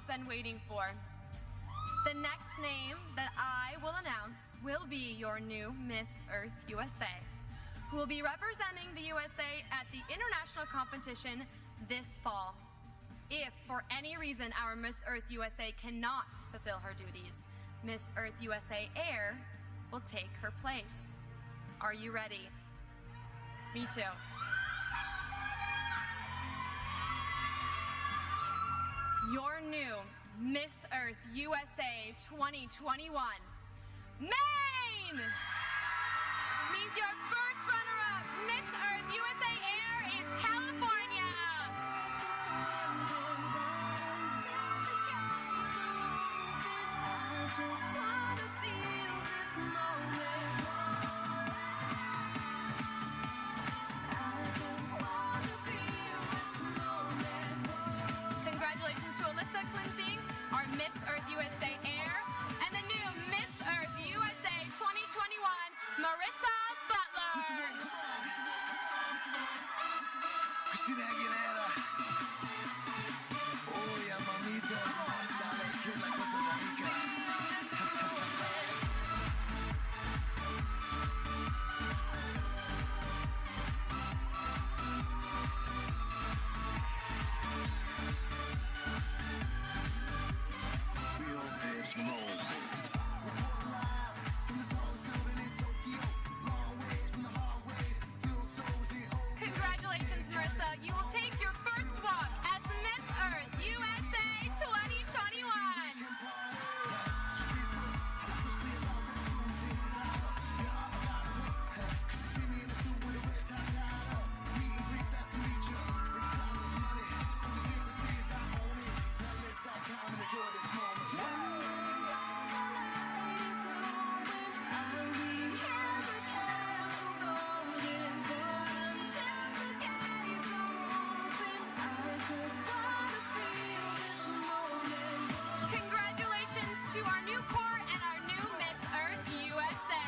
been waiting for. The next name that I will announce will be your new Miss Earth USA, who will be representing the USA at the international competition this fall. If, for any reason, our Miss Earth USA cannot fulfill her duties, Miss Earth USA Air will take her place. Are you ready? Me too. Your new Miss Earth USA 2021, Maine! Means your first runner-up, Miss Earth USA Air, is California. Our Miss Earth USA Air, and the new Miss Earth USA 2021, Marissa Butler. Christina Aguilera. Oh, yeah, mamita. Dale, que es la cosa rica. Congratulations, Marissa. You will take your first walk as Miss Earth USA 2021. Congratulations to our new corps and our new Miss Earth USA.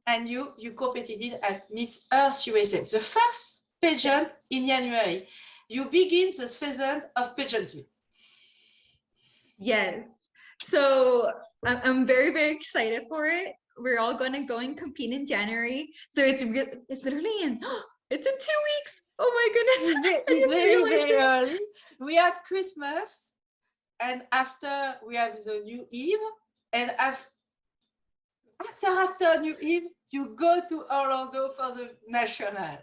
And you competed at Miss Earth USA, the first pageant in January. You begin the season of pageantry. Yes. So I'm very, very excited for it. We're all going to go and compete in January. So it's literally it's in 2 weeks. Oh my goodness. It's very early. We have Christmas, and after we have the New Eve, and after New Eve, you go to Orlando for the national.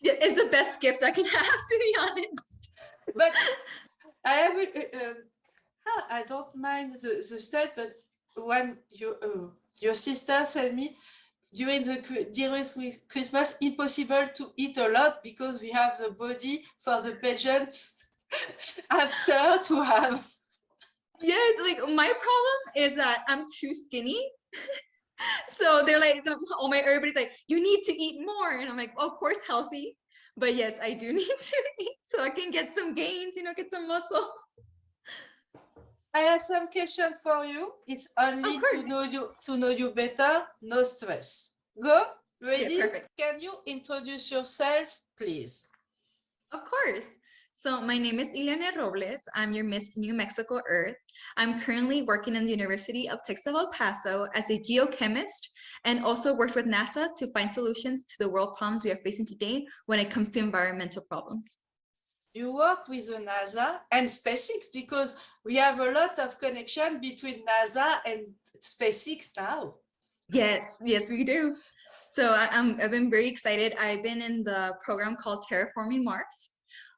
It's the best gift I can have, to be honest. But I have I don't mind the state, but when your sister said me during Christmas, impossible to eat a lot because we have the body for the pageant after to have. Yes, like my problem is that I'm too skinny. So they're like, oh my, everybody's like, you need to eat more. And I'm like, of course, healthy. But yes, I do need to eat so I can get some gains, get some muscle. I have some question for you. It's only to know you better, no stress. Go, ready? Yeah, perfect. Can you introduce yourself, please? Of course. So my name is Ilyhanee Robles. I'm your Miss New Mexico Earth. I'm currently working in the University of Texas El Paso as a geochemist, and also worked with NASA to find solutions to the world problems we are facing today when it comes to environmental problems. You work with the NASA and SpaceX because we have a lot of connection between NASA and SpaceX now. Yes, we do. So I've been very excited. I've been in the program called Terraforming Mars,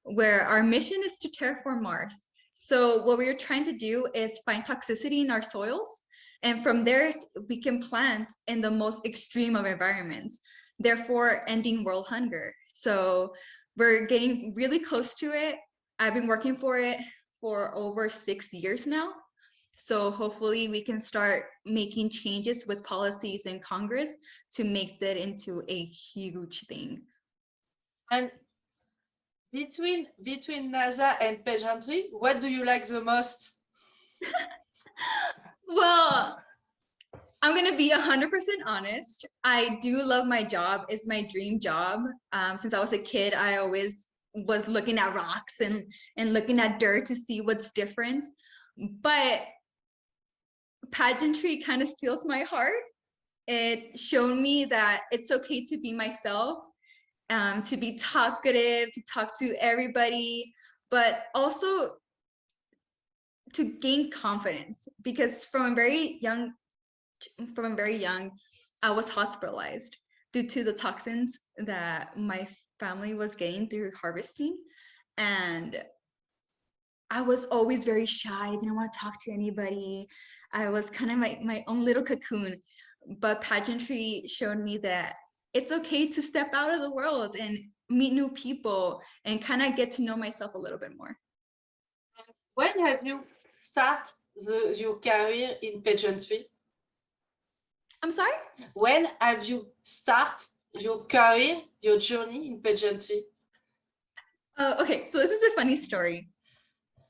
where our mission is to terraform Mars. So what we're trying to do is find toxicity in our soils, and from there we can plant in the most extreme of environments, therefore ending world hunger. So we're getting really close to it. I've been working for it for over 6 years now. So hopefully we can start making changes with policies in Congress to make that into a huge thing. And between NASA and pageantry, what do you like the most? I'm gonna be 100% honest. I do love my job. It's my dream job. Since I was a kid, I always was looking at rocks and looking at dirt to see what's different. But pageantry kind of steals my heart. It showed me that it's okay to be myself, to be talkative, to talk to everybody, but also to gain confidence. Because from a very young, I was hospitalized due to the toxins that my family was getting through harvesting. And I was always very shy. I didn't want to talk to anybody. I was kind of my own little cocoon. But pageantry showed me that it's okay to step out of the world and meet new people and kind of get to know myself a little bit more. When have you started your career in pageantry? I'm sorry? When have you started your career, your journey in pageantry? Okay, so this is a funny story.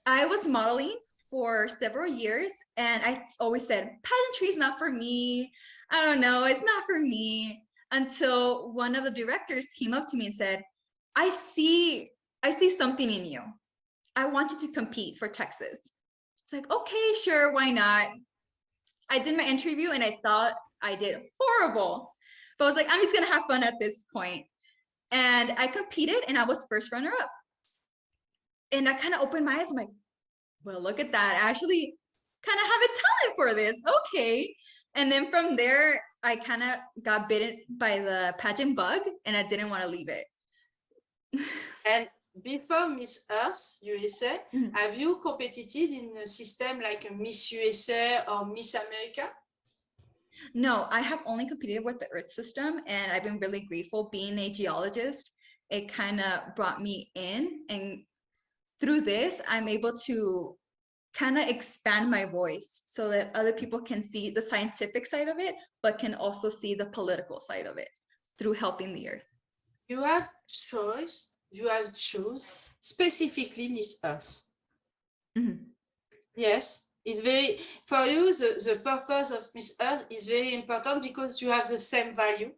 I was modeling for several years and I always said, pageantry is not for me. I don't know, it's not for me. Until one of the directors came up to me and said, I see something in you. I want you to compete for Texas. It's like, okay, sure, why not? I did my interview and I thought I did horrible. But I was like, I'm just gonna have fun at this point. And I competed and I was first runner up. And I kind of opened my eyes. I'm like, well, look at that. I actually kind of have a talent for this. Okay. And then from there, I kind of got bitten by the pageant bug and I didn't want to leave it. And before Miss Earth USA, Mhm. have you competed in a system like Miss USA or Miss America? No, I have only competed with the Earth system and I've been really grateful being a geologist. It kind of brought me in, and through this, I'm able to kind of expand my voice so that other people can see the scientific side of it, but can also see the political side of it through helping the Earth. You have choose specifically Miss Earth. Mhm. Yes, it's very, for you, the purpose of Miss Earth is very important because you have the same value.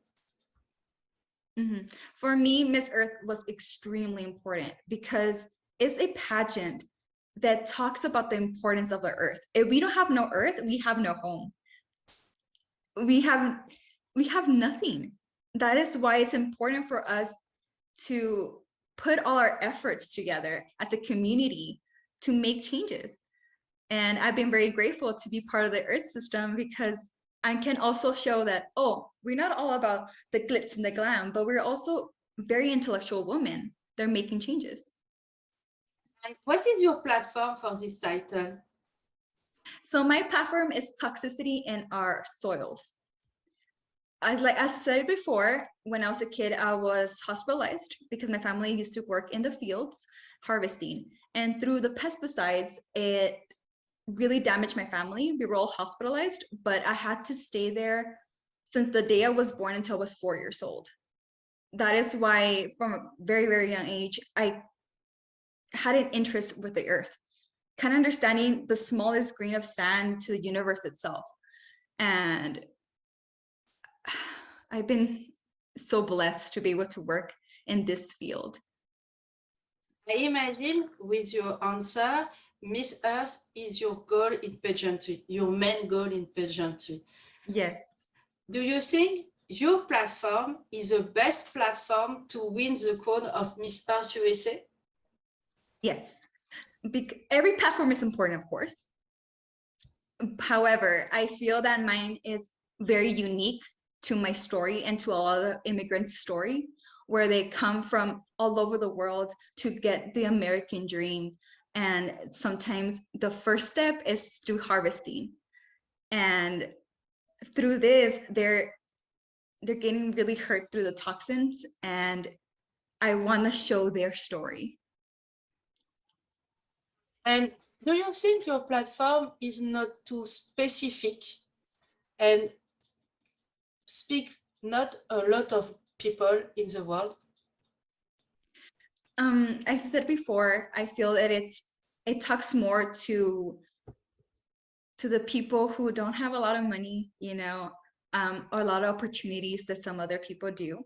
Mhm. For me, Miss Earth was extremely important because it's a pageant that talks about the importance of the Earth. If we don't have no Earth, we have no home. We have nothing. That is why it's important for us to put all our efforts together as a community to make changes. And I've been very grateful to be part of the Earth system because I can also show that, oh, we're not all about the glitz and the glam, but we're also very intellectual women. They're making changes. And what is your platform for this title? So my platform is toxicity in our soils. As I said before, when I was a kid, I was hospitalized because my family used to work in the fields harvesting. And through the pesticides, it really damaged my family. We were all hospitalized, but I had to stay there since the day I was born until I was 4 years old. That is why from a very, very young age, I had an interest with the earth, kind of understanding the smallest grain of sand to the universe itself. And I've been so blessed to be able to work in this field. I imagine with your answer, Miss Earth is your goal in pageantry, your main goal in pageantry. Yes. Do you think your platform is the best platform to win the crown of Miss Earth USA? Yes. Every platform is important, of course. However, I feel that mine is very unique to my story and to a lot of immigrants' story, where they come from all over the world to get the American dream. And sometimes the first step is through harvesting. And through this, they're getting really hurt through the toxins. And I want to show their story. And do you think your platform is not too specific and speak not a lot of people in the world? As I said before, I feel that it talks more to to the people who don't have a lot of money, or a lot of opportunities that some other people do.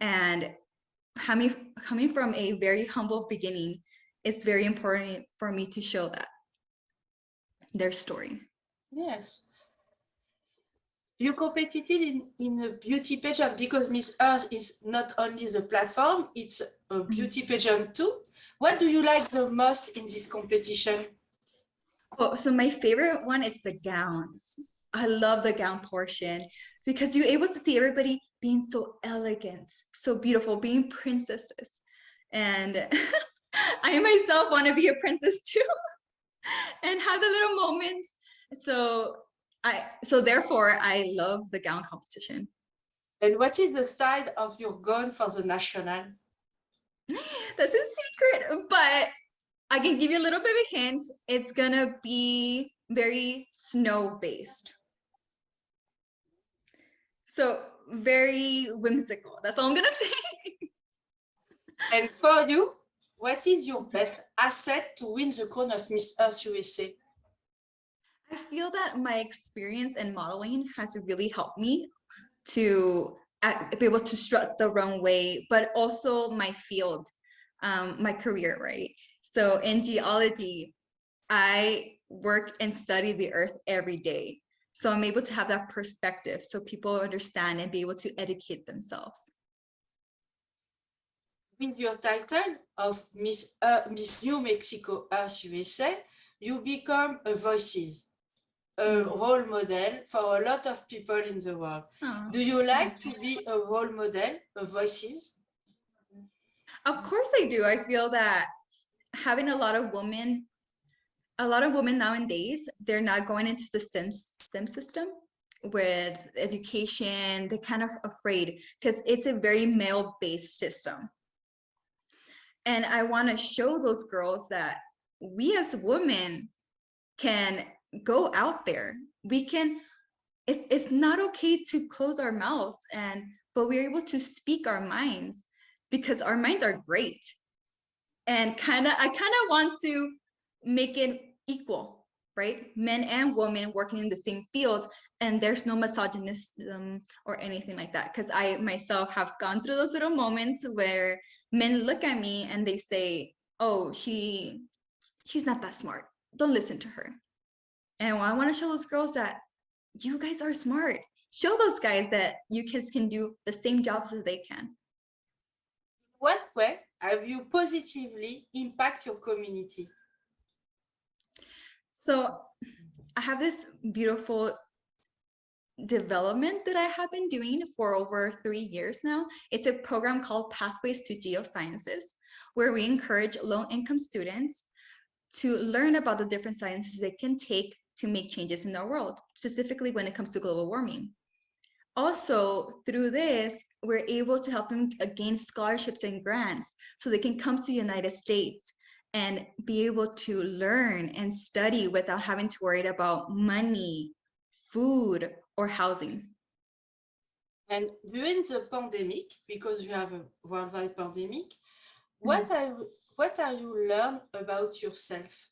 And coming from a very humble beginning, it's very important for me to show that their story. Yes. You competed in a beauty pageant because Miss Earth is not only the platform, it's a beauty pageant too. What do you like the most in this competition? Oh, so my favorite one is the gowns. I love the gown portion because you're able to see everybody being so elegant, so beautiful, being princesses. And I myself want to be a princess too and have the little moments. So therefore I love the gown competition. And what is the style of your gown for the national? That's a secret, but I can give you a little bit of a hint. It's gonna be very snow based. So very whimsical. That's all I'm gonna say. And for you, what is your best asset to win the crown of Miss Earth USA? I feel that my experience in modeling has really helped me to be able to strut the runway, but also my field, my career, right? So in geology, I work and study the earth every day. So I'm able to have that perspective so people understand and be able to educate themselves. With your title of Miss New Mexico Earth USA, you become a voices, a role model for a lot of people in the world. Oh. Do you like to be a role model, a voices? Of course I do. I feel that having a lot of women nowadays, they're not going into the STEM system with education. They're kind of afraid because it's a very male-based system. And I want to show those girls that we as women can go out there. We can, it's not okay to close our mouths, but we're able to speak our minds because our minds are great. And I kind of want to make it equal, right? Men and women working in the same field, and there's no misogynism or anything like that. Because I myself have gone through those little moments where men look at me and they say, oh, she's not that smart. Don't listen to her. And I want to show those girls that you guys are smart. Show those guys that you kids can do the same jobs as they can. What way have you positively impact your community? So I have this beautiful development that I have been doing for over 3 years now. It's a program called Pathways to Geosciences, where we encourage low-income students to learn about the different sciences they can take to make changes in our world, specifically when it comes to global warming. Also, through this, we're able to help them gain scholarships and grants so they can come to the United States and be able to learn and study without having to worry about money, food, or housing. And during the pandemic, because you have a worldwide pandemic, what are you learn about yourself?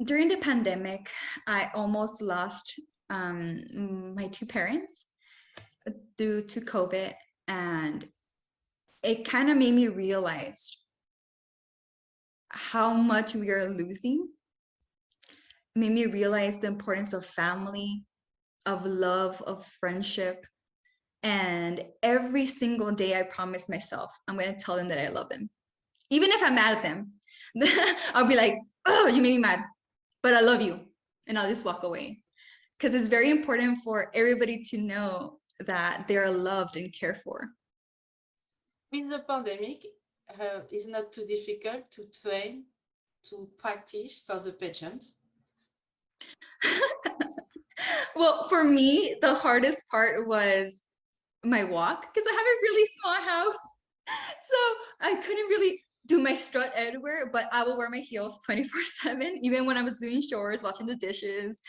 During the pandemic, I almost lost my 2 parents due to COVID, and it kind of made me realize how much we are losing. It made me realize the importance of family, of love, of friendship. And every single day I promise myself, I'm going to tell them that I love them. Even if I'm mad at them, I'll be like, oh, you made me mad, but I love you. And I'll just walk away. Because it's very important for everybody to know that they're loved and cared for. With the pandemic, it's not too difficult to train, to practice for the pageant. Well, for me, the hardest part was my walk because I have a really small house. So I couldn't really do my strut everywhere, but I will wear my heels 24/7. Even when I was doing chores, washing the dishes,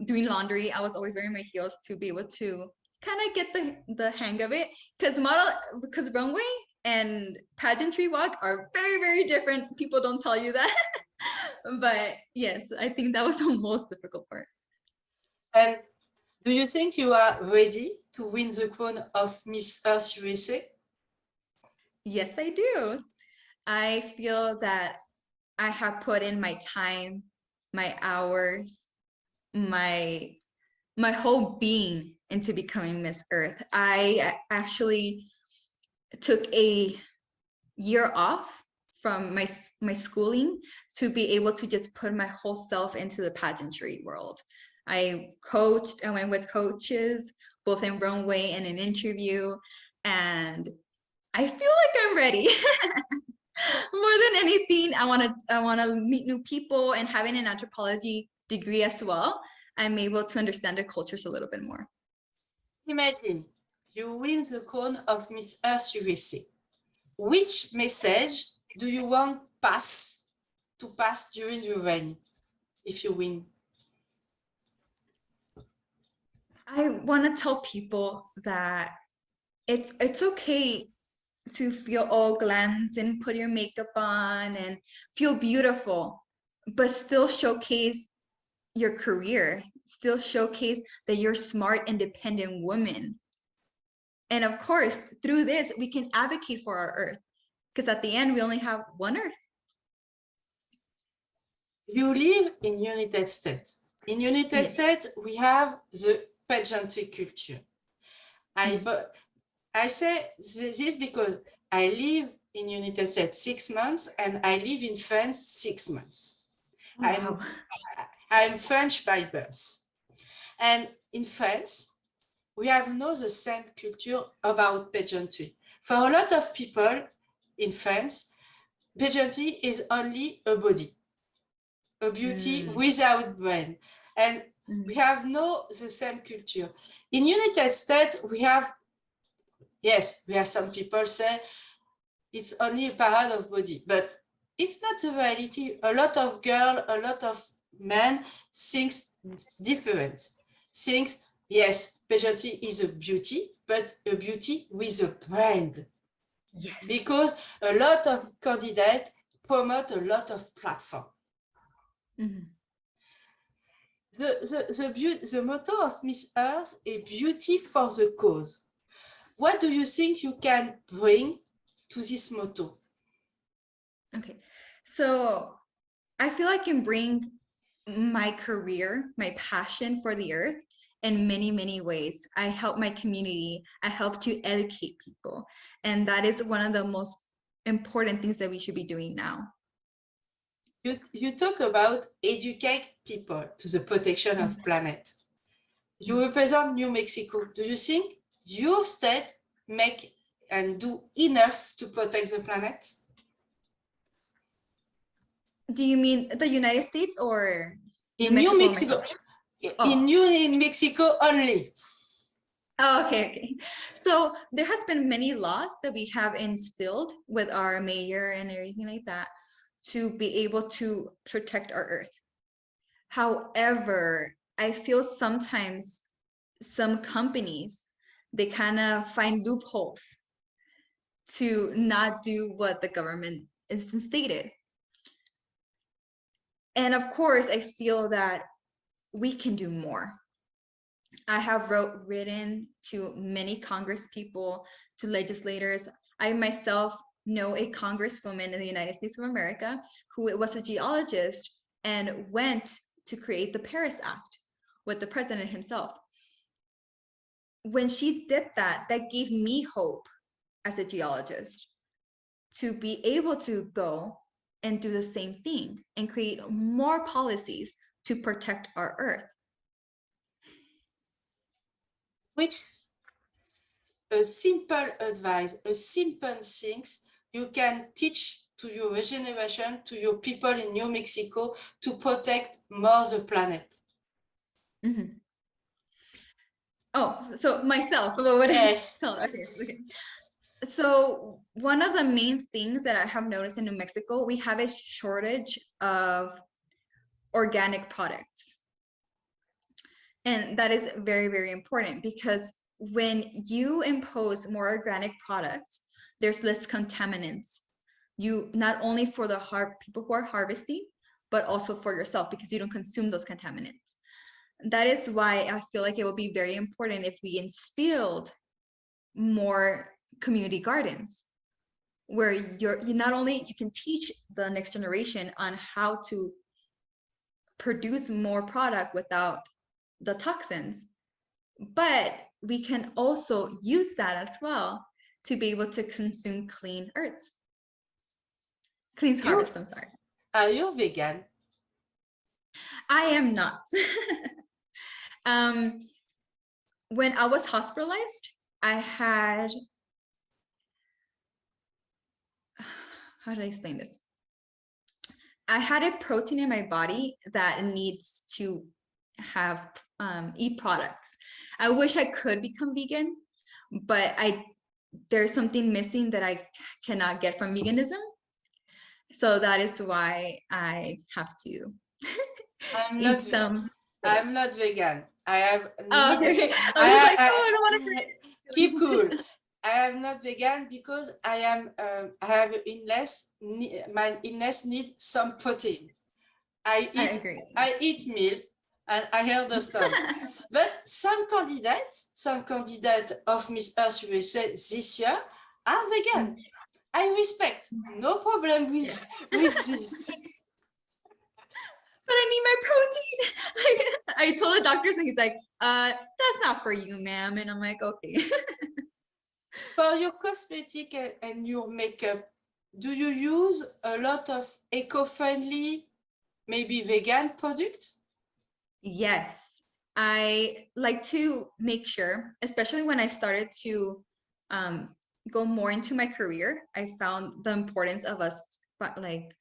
doing laundry, I was always wearing my heels to be able to kind of get the hang of it. Because runway and pageantry walk are very, very different. People don't tell you that. But yes, I think that was the most difficult part. And do you think you are ready to win the crown of Miss Earth USA? Yes, I do. I feel that I have put in my time, my hours, my whole being into becoming Miss Earth. I actually took a year off from my schooling to be able to just put my whole self into the pageantry world. I coached, I went with coaches, both in runway and in interview, and I feel like I'm ready. More than anything, I want to meet new people, and having an anthropology degree as well, I'm able to understand their cultures a little bit more. Imagine you win the crown of Miss Earth USA. Which message do you want to pass during your reign if you win? I want to tell people that it's okay to feel all glammed and put your makeup on and feel beautiful, but still showcase your career, still showcase that you're a smart, independent woman. And of course, through this, we can advocate for our Earth, because at the end, we only have one Earth. You live in United States. In United Yes. States, we have the pageantry culture. I say this because I live in United States 6 months and I live in France 6 months. Wow. I'm French by birth. And in France, we have not the same culture about pageantry. For a lot of people in France, pageantry is only a body, a beauty without brain. And we have not the same culture. In United States, we have some people say it's only a parade of body, but it's not the reality. A lot of girls, a lot of men think different. Think, yes, pageantry is a beauty, but a beauty with a brand. Yes. Because a lot of candidates promote a lot of platform. The motto of Miss Earth is beauty for the cause. What do you think you can bring to this motto? Okay, so I feel I can bring my career, my passion for the Earth in many, many ways. I help my community, I help to educate people. And that is one of the most important things that we should be doing now. You talk about educate people to the protection of planet. You represent New Mexico. Do you think your state make and do enough to protect the planet? Do you mean the United States or in New Mexico? Oh. In Mexico only. Oh, okay. So there has been many laws that we have instilled with our mayor and everything like that to be able to protect our Earth. However, I feel sometimes some companies, they kind of find loopholes to not do what the government is stated. And of course, I feel that we can do more. I have written to many Congress people, to legislators. I myself know a congresswoman in the United States of America who was a geologist and went to create the Paris Act with the president himself. When she did that, that gave me hope as a geologist to be able to go and do the same thing and create more policies to protect our Earth. Which a simple advice, a simple things you can teach to your generation, to your people in New Mexico to protect more the planet. Mm-hmm. Oh, so myself, what Yeah. okay. So one of the main things that I have noticed in New Mexico, we have a shortage of organic products. And that is very, very important because when you impose more organic products, there's less contaminants. You not only for the people who are harvesting, but also for yourself because you don't consume those contaminants. That is why I feel like it would be very important if we instilled more community gardens where you not only you can teach the next generation on how to produce more product without the toxins, but we can also use that as well to be able to consume clean earths. Clean harvest, I'm sorry. Are you vegan? I am not. When I was hospitalized, I had, how did I explain this? I had a protein in my body that needs to have eat products. I wish I could become vegan, but there's something missing that I cannot get from veganism. So that is why I have to eat some. I'm not vegan. I have. Oh, okay. I don't want to. Keep cool. I am not vegan because I have illness. My illness needs some protein. I agree. eat milk, and I understand. But some candidate of Miss Earth USA this year are vegan. I respect. No problem with this. But I need my protein. I told the doctors, and he's like, that's not for you, ma'am. And I'm like, okay. For your cosmetic and your makeup, do you use a lot of eco-friendly, maybe vegan products? Yes, I like to make sure, especially when I started to go more into my career, I found the importance of us like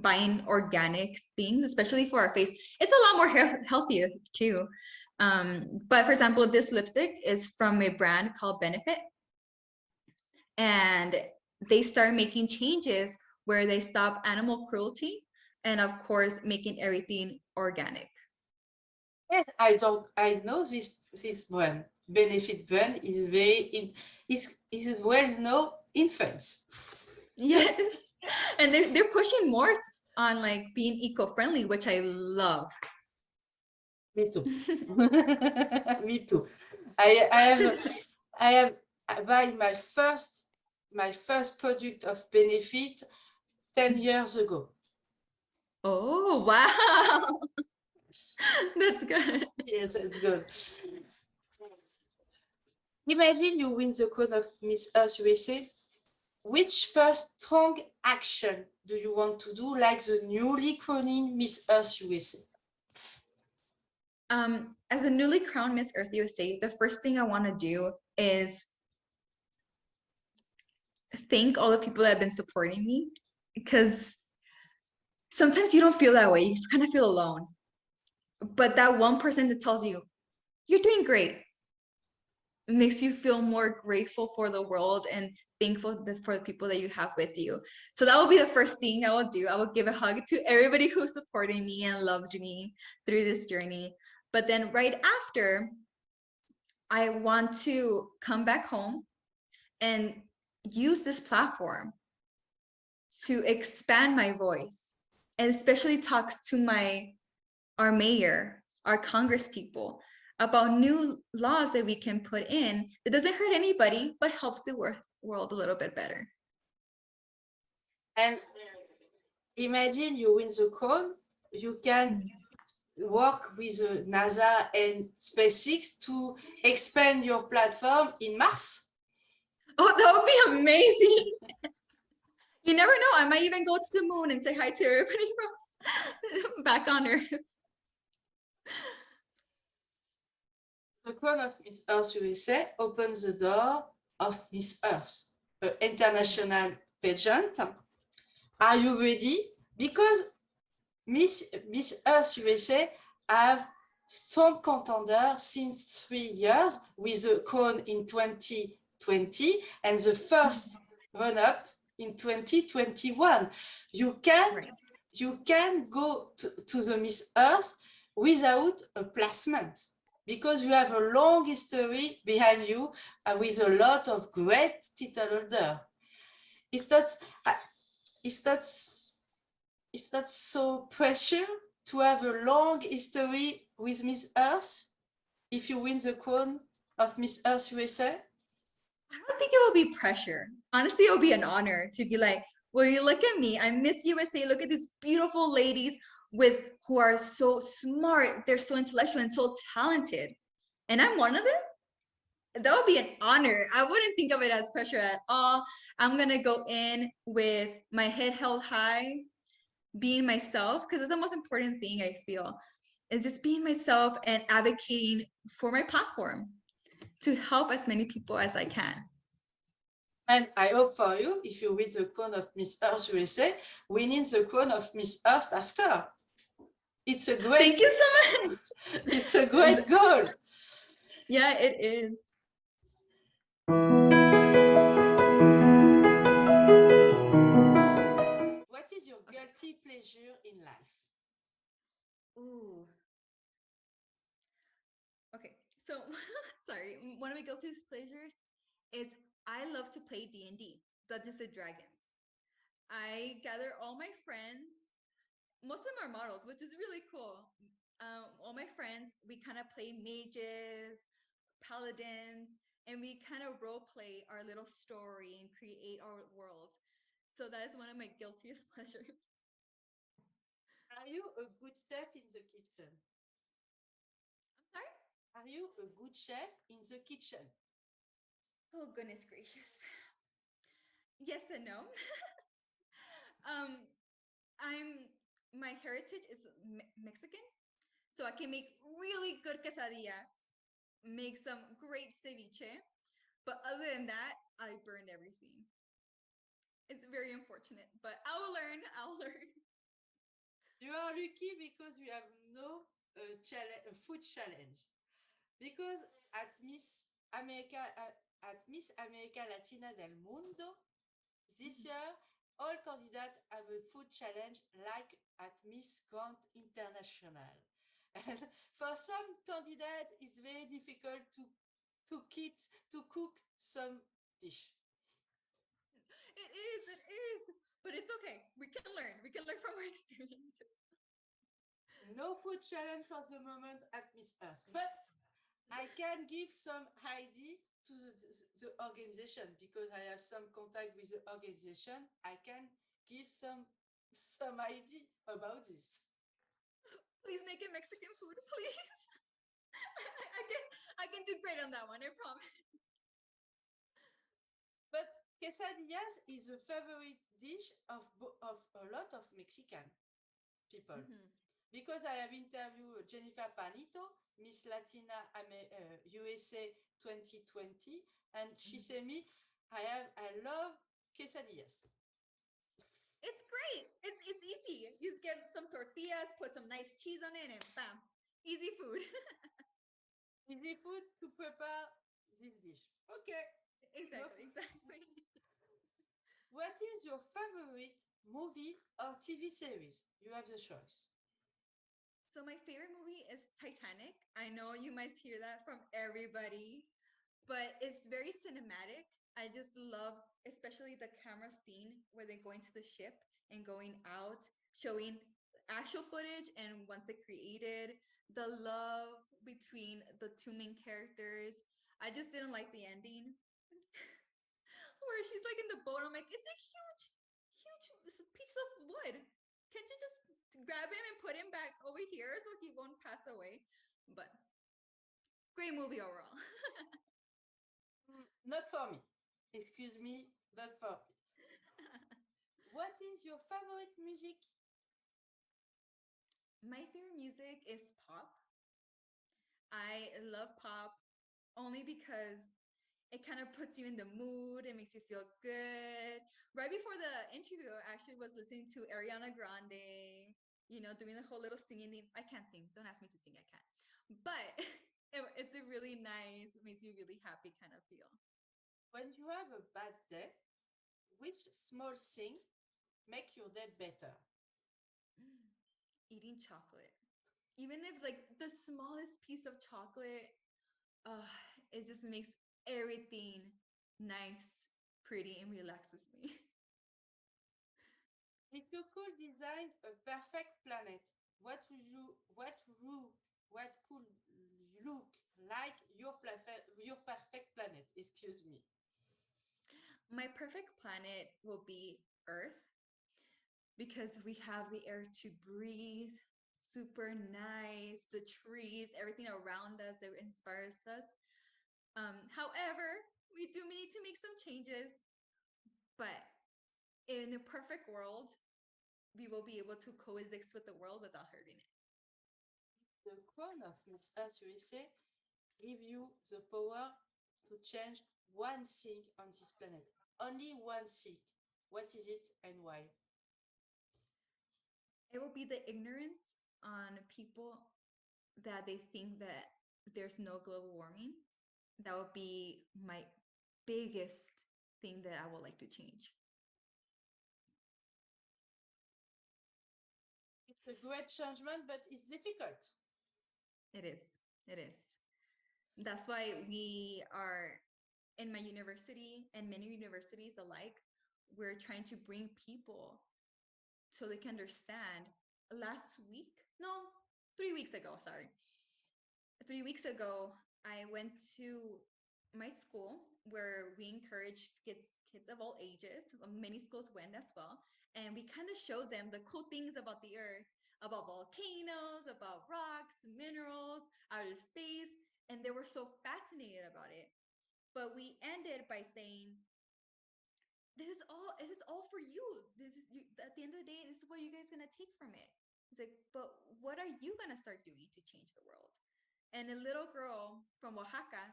buying organic things, especially for our face. It's a lot more healthier too. But for example, this lipstick is from a brand called Benefit. And they start making changes where they stop animal cruelty and of course making everything organic. Yes, I know this brand. Benefit brand is well known in France. Yes. And they're pushing more on like being eco-friendly, which I love. Me too. Me too. I have buy my first product of Benefit 10 years ago. Oh, wow. That's good. Yes, it's good. Imagine you win the crown of Miss Earth USA. Which first strong action do you want to do, like the newly crowning Miss Earth USA? As a newly crowned Miss Earth USA, the first thing I want to do is thank all the people that have been supporting me, because sometimes you don't feel that way. You kind of feel alone. But that one person that tells you, you're doing great, it makes you feel more grateful for the world and thankful for the people that you have with you. So that will be the first thing I will do. I will give a hug to everybody who supported me and loved me through this journey. But then right after, I want to come back home and use this platform to expand my voice and especially talk to our mayor, our Congress people about new laws that we can put in that doesn't hurt anybody, but helps the world a little bit better. And imagine you win the crown, you can work with NASA and SpaceX to expand your platform in Mars. Oh, that would be amazing. You never know. I might even go to the moon and say hi to everybody from back on Earth. The crown of Miss Earth USA opens the door of Miss Earth, an international pageant. Are you ready? Because Miss Earth USA have strong contender since 3 years with the crown in 2020 and the first run-up in 2021. You can go to the Miss Earth without a placement, because you have a long history behind you with a lot of great title holder. It's not it's not so pressure to have a long history with Miss Earth if you win the crown of Miss Earth USA? I don't think it will be pressure. Honestly, it will be an honor to be like, well, you look at me, I'm Miss USA. Look at these beautiful ladies with who are so smart, they're so intellectual and so talented. And I'm one of them. That would be an honor. I wouldn't think of it as pressure at all. I'm gonna go in with my head held high, being myself, because it's the most important thing I feel is just being myself and advocating for my platform to help as many people as I can. And I hope for you, if you win the crown of Miss Earth USA, winning the crown of Miss Earth after. It's a great. Thank you so much. It's a great goal. Yeah, it is. What is your guilty pleasure in life? Ooh. Okay, so sorry. One of my guilty pleasures is I love to play D&D, Dungeons and Dragons. I gather all my friends. Most of them are models, which is really cool. All my friends, we kind of play mages, paladins, and we kind of role play our little story and create our world. So that is one of my guiltiest pleasures. Are you a good chef in the kitchen? I'm sorry? Are you a good chef in the kitchen? Oh, goodness gracious. Yes and no. um, my heritage is Mexican, so I can make really good quesadillas, make some great ceviche, but other than that, I burned everything. It's very unfortunate, but I'll learn. I'll learn. You are lucky because you have no food challenge. Because at Miss America Latina del Mundo this year, all candidates have a food challenge like at Miss Grand International. And for some candidates, it's very difficult to cook some dish. It is, but it's okay. We can learn. We can learn from our experiences. No food challenge for the moment at Miss Earth, but I can give some idea to the organization because I have some contact with the organization. I can give some idea about this. Please make it Mexican food, please. I can do great on that one. I promise. But quesadillas is a favorite dish of a lot of Mexican people. Mm-hmm. Because I have interviewed Jennifer Panito, Miss Latina USA 2020, and she said me, I love quesadillas. It's great. It's easy. You just get some tortillas, put some nice cheese on it, and bam, easy food. Easy food to prepare this dish. Okay. Exactly. What is your favorite movie or TV series? You have the choice. So my favorite movie is Titanic. I know you might hear that from everybody, but it's very cinematic. I just love, especially the camera scene where they go into the ship and going out, showing actual footage and once they created the love between the two main characters. I just didn't like the ending where she's like in the boat. I'm like, it's a huge piece of wood. Can't you just grab him and put him back over here so he won't pass away? But great movie overall. Not for me. Excuse me, not for me. What is your favorite music? My favorite music is pop. I love pop only because it kind of puts you in the mood. It makes you feel good. Right before the interview, I actually was listening to Ariana Grande, doing the whole little singing thing. I can't sing. Don't ask me to sing. I can't. But it's a really nice, makes you really happy kind of feel. When you have a bad day, which small thing make your day better? Eating chocolate. Even if like the smallest piece of chocolate, it just makes everything nice, pretty, and relaxes me. If you could design a perfect planet, what could look like your perfect planet? Excuse me. My perfect planet will be Earth because we have the air to breathe, super nice, the trees, everything around us that inspires us. However, we do need to make some changes, but in a perfect world, we will be able to coexist with the world without hurting it. The crown of Miss Earth USA give you the power to change one thing on this planet. Only one thing. What is it and why? It will be the ignorance on people that they think that there's no global warming. That would be my biggest thing that I would like to change. It's a great changement, but it's difficult. It is. It is. That's why we are in my university and many universities alike, we're trying to bring people so they can understand. Last week, no, 3 weeks ago, sorry. 3 weeks ago, I went to my school where we encourage kids of all ages. Many schools went as well. And we kind of showed them the cool things about the earth, about volcanoes, about rocks, minerals, outer space. And they were so fascinated about it. But we ended by saying, this is all for you. This is you, at the end of the day, this is what you guys gonna take from it. It's like, but what are you gonna start doing to change the world? And a little girl from Oaxaca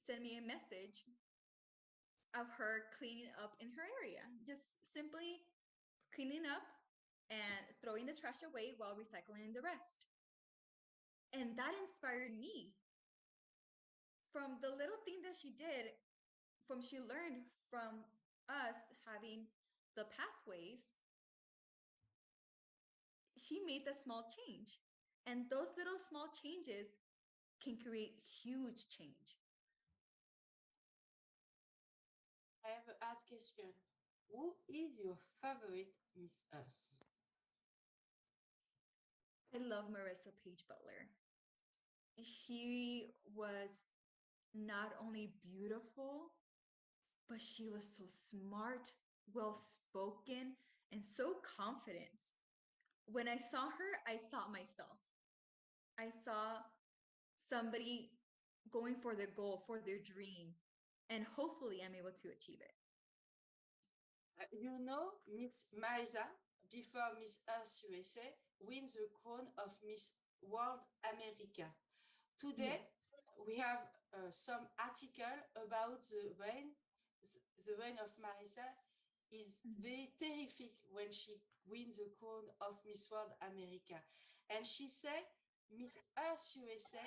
sent me a message of her cleaning up in her area, just simply cleaning up and throwing the trash away while recycling the rest. And that inspired me. From the little thing that she did, from she learned from us having the pathways, she made the small change. And those little small changes can create huge change. I have an hard question. Who is your favorite Miss Earth? I love Marissa Page Butler. She was not only beautiful, but she was so smart, well spoken, and so confident. When I saw her, I saw myself. I saw somebody going for their goal, for their dream, and hopefully I'm able to achieve it. You know, Miss Maisa, before Miss Earth USA, wins the crown of Miss World America. Today, we have some article about the reign. The reign of Marisa is very terrific when she wins the crown of Miss World America. And she said, Miss Earth USA,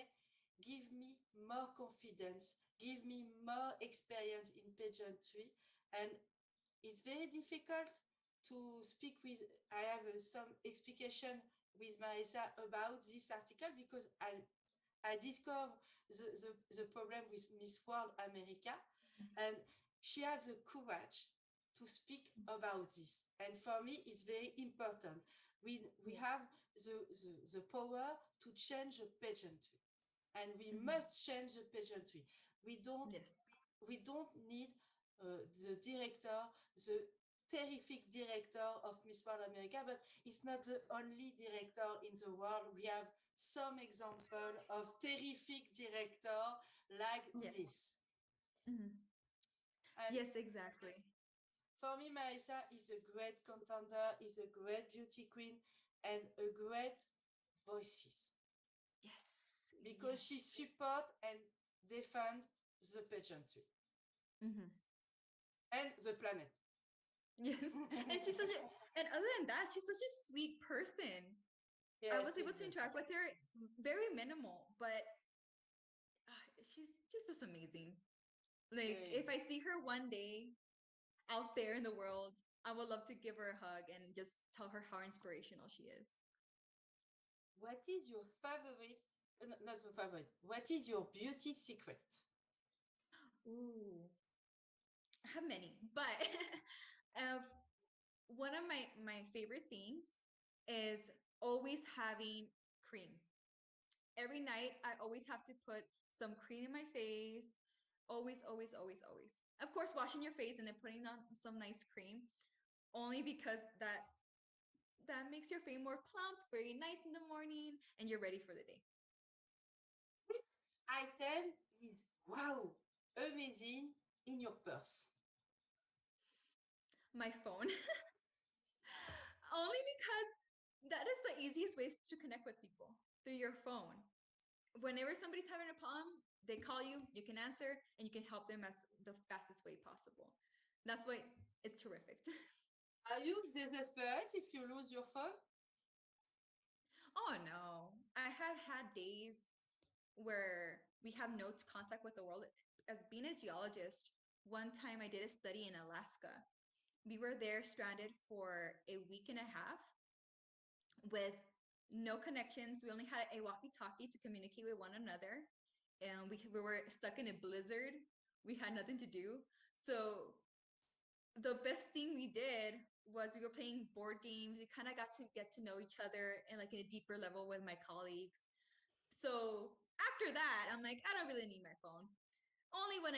give me more confidence, give me more experience in pageantry. And it's very difficult to speak with, I have some explication with Marisa about this article because I discovered the problem with Miss World America, and she has the courage to speak about this. And for me, it's very important. We have the power to change the pageantry, and we must change the pageantry. We don't need the director, the terrific director of Miss World America, but it's not the only director in the world. We have some example of terrific director like this. Yes, exactly. For me, Marisa is a great contender, is a great beauty queen, and a great voices. Yes. Because she support and defend the pageantry. And the planet. Yes. And she's such a, and other than that, she's such a sweet person. Yeah, I was able to interact with her very minimal, but she's just amazing. Like, if I see her one day out there in the world, I would love to give her a hug and just tell her how inspirational she is. What is your favorite, not your favorite, what is your beauty secret? Ooh, I have many, but one of my favorite things is always having cream. Every night, I always have to put some cream in my face. Always, always, always, always. Of course, washing your face and then putting on some nice cream, only because that makes your face more plump, very nice in the morning, and you're ready for the day. Item is wow, amazing in your purse. My phone. Only because that is the easiest way to connect with people, through your phone. Whenever somebody's having a problem, they call you, you can answer, and you can help them as the fastest way possible. That's why it's terrific. Are you desperate if you lose your phone? Oh no, I have had days where we have no contact with the world. As being a geologist, one time I did a study in Alaska. We were there stranded for a week and a half with no connections. We only had a walkie-talkie to communicate with one another, and we were stuck in a blizzard. We had nothing to do. So the best thing we did was we were playing board games. We kind of got to get to know each other and like in a deeper level with my colleagues. So after that, I'm like, I don't really need my phone. Only when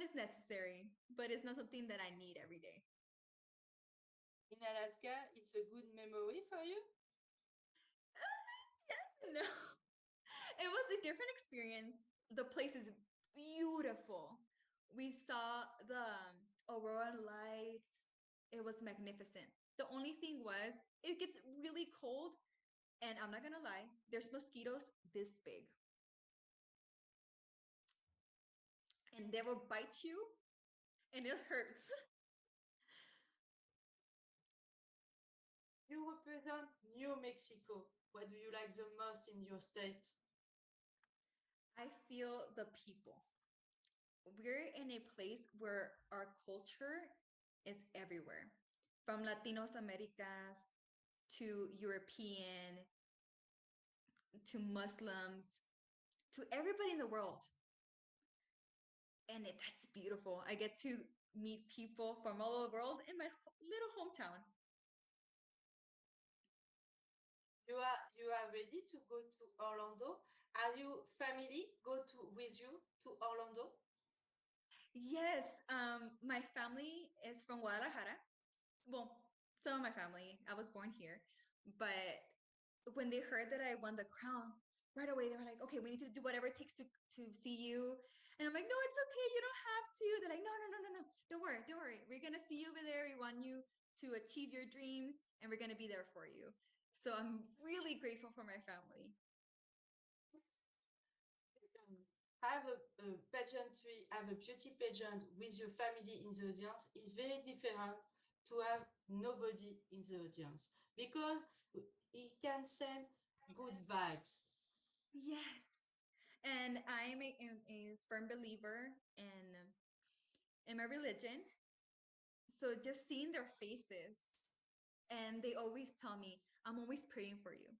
it's necessary, but it's not something that I need every day. In Alaska, it's a good memory for you? No, it was a different experience. The place is beautiful. We saw the aurora lights. It was magnificent. The only thing was it gets really cold, and I'm not gonna lie, there's mosquitoes this big. And they will bite you and it hurts. You represent New Mexico. What do you like the most in your state? I feel the people. We're in a place where our culture is everywhere, from Latinos Americas to European to Muslims to everybody in the world. And that's beautiful. I get to meet people from all over the world in my little hometown. You are ready to go to Orlando? Are you family go to with you to Orlando? Yes, my family is from Guadalajara. Well, some of my family, I was born here, but when they heard that I won the crown, right away they were like, okay, we need to do whatever it takes to see you. And I'm like, no, it's okay, you don't have to. They're like, no, no, no, no, no, don't worry, don't worry. We're gonna see you over there. We want you to achieve your dreams, and we're gonna be there for you. So I'm really grateful for my family. Have a pageantry, have a beauty pageant with your family in the audience is very different to have nobody in the audience because it can send good vibes. Yes. And I'm a firm believer in my religion. So just seeing their faces, and they always tell me, I'm always praying for you.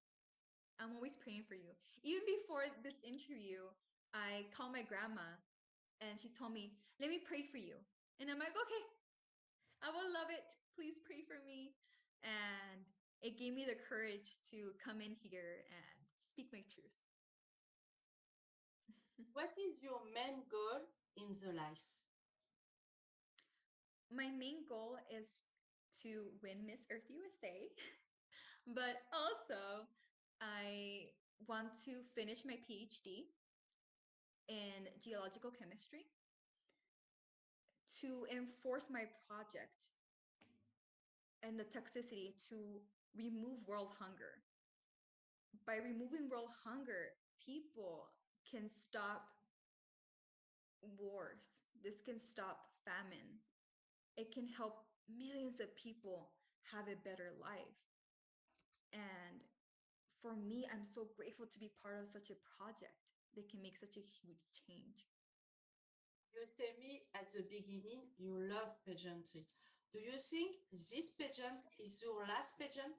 I'm always praying for you. Even before this interview, I called my grandma and she told me, let me pray for you. And I'm like, okay, I will love it. Please pray for me. And it gave me the courage to come in here and speak my truth. What is your main goal in the life? My main goal is to win Miss Earth USA, but also I want to finish my PhD in geological chemistry to enforce my project and the toxicity to remove world hunger. By removing world hunger, people can stop wars. This can stop famine. It can help millions of people have a better life. And for me, I'm so grateful to be part of such a project that can make such a huge change. You say me at the beginning, you love pageantry. Do you think this pageant is your last pageant?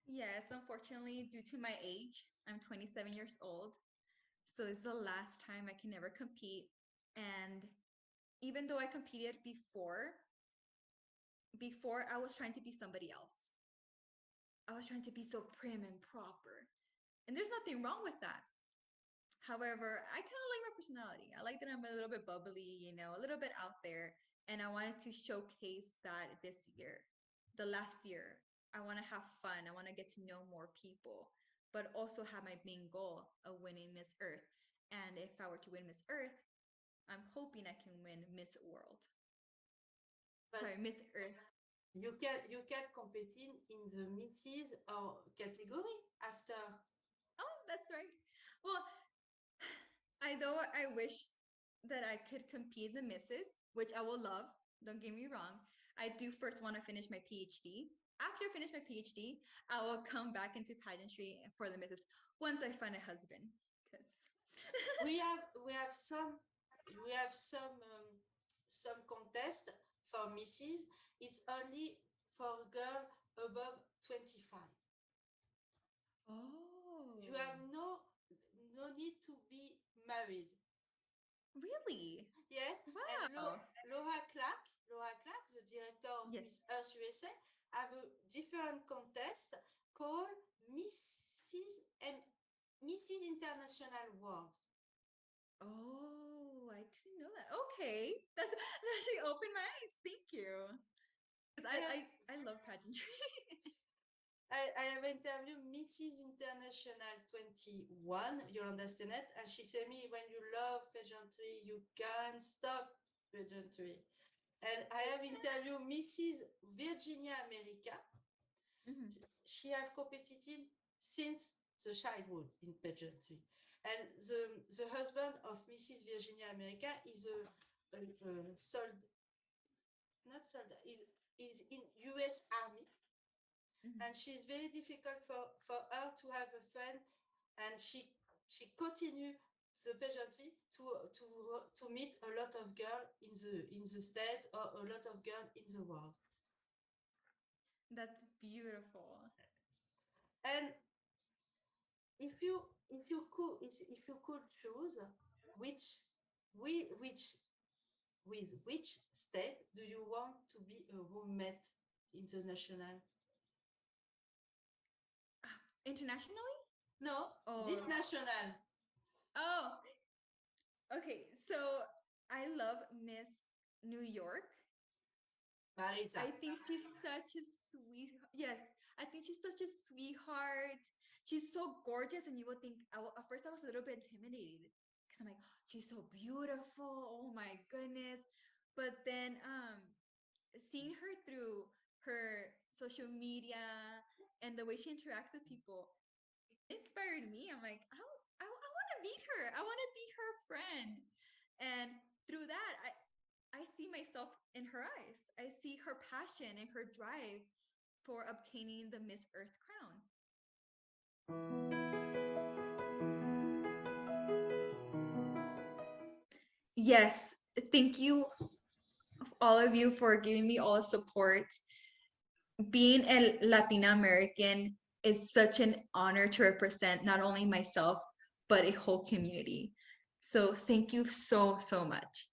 Yes, unfortunately, due to my age, I'm 27 years old. So it's the last time I can ever compete. And even though I competed before, before I was trying to be somebody else. I was trying to be so prim and proper. And there's nothing wrong with that. However, I kind of like my personality. I like that I'm a little bit bubbly, you know, a little bit out there. And I wanted to showcase that this year, the last year. I want to have fun. I want to get to know more people, but also have my main goal of winning Miss Earth. And if I were to win Miss Earth, I'm hoping I can win Miss World. But Sorry, Miss Earth. you can competing in the Mrs. or category after. Oh, that's right. Well, though I wish that I could compete in the misses, which I will love. Don't get me wrong. I do first want to finish my PhD. After I finish my PhD, I will come back into pageantry for the misses once I find a husband. Because we have some some contest for Mrs. It's only for girl above 25. oh, You have no need to be married. really? Yes, and Wow. Laura Clark, the director of Yes. Miss Earth USA, have a different contest called Mrs. International World. Oh, I didn't know that. Okay, that actually opened my eyes. Thank you. Because I love pageantry. I have interviewed Mrs. International 21, you understand it? And she said me, when you love pageantry, you can't stop pageantry. And I have interviewed Mrs. Virginia America. Mhm. She has competed since the childhood in pageantry. And the husband of Mrs. Virginia America is not soldier, is in US Army. Mhm. And she's very difficult for her to have a friend, and she continue the pageantry to meet a lot of girls in the state or a lot of girls in the world. That's beautiful. And if you could choose which with which state do you want to be a roommate international? Internationally? No, Oh. this national. Oh, okay. So I love Miss New York. Marisa. I think she's such a yes, I think she's such a sweetheart. She's so gorgeous, and you would think, at first I was a little bit intimidated because I'm like, she's so beautiful. Oh my goodness. But then seeing her through her social media and the way she interacts with people inspired me. I'm like, I want to meet her. I want to be her friend. And through that, I see myself in her eyes. I see her passion and her drive for obtaining the Miss Earth crown. Yes, thank you, all of you, for giving me all the support. Being a Latina American is such an honor to represent not only myself, but a whole community. So thank you so, so much.